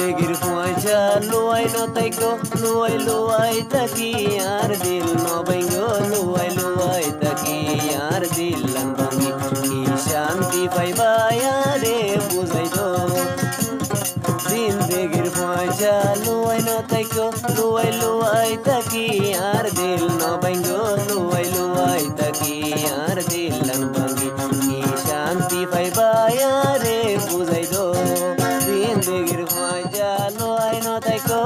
জিন্দেগির পয়সা লুয়াই নতাই গো লুয়াই লুয়াই তাকি আর দিল নবাই গো লুয়াই লুয়াই তাকি আর দিল ভাঙ্গি কি শান্তি পাইবা আরে বুঝাই দো জিন্দেগির পয়সা লুয়াই নতাই গো লুয়াই লুয়াই তাকি আর দিল নবাই গো লুয়াই লুয়াই তাকি আর দিল ভাঙ্গি কি শান্তি পাইবা আরে বুঝাই দো জিন্দেগির পয়সা লুয়াই নতাই গো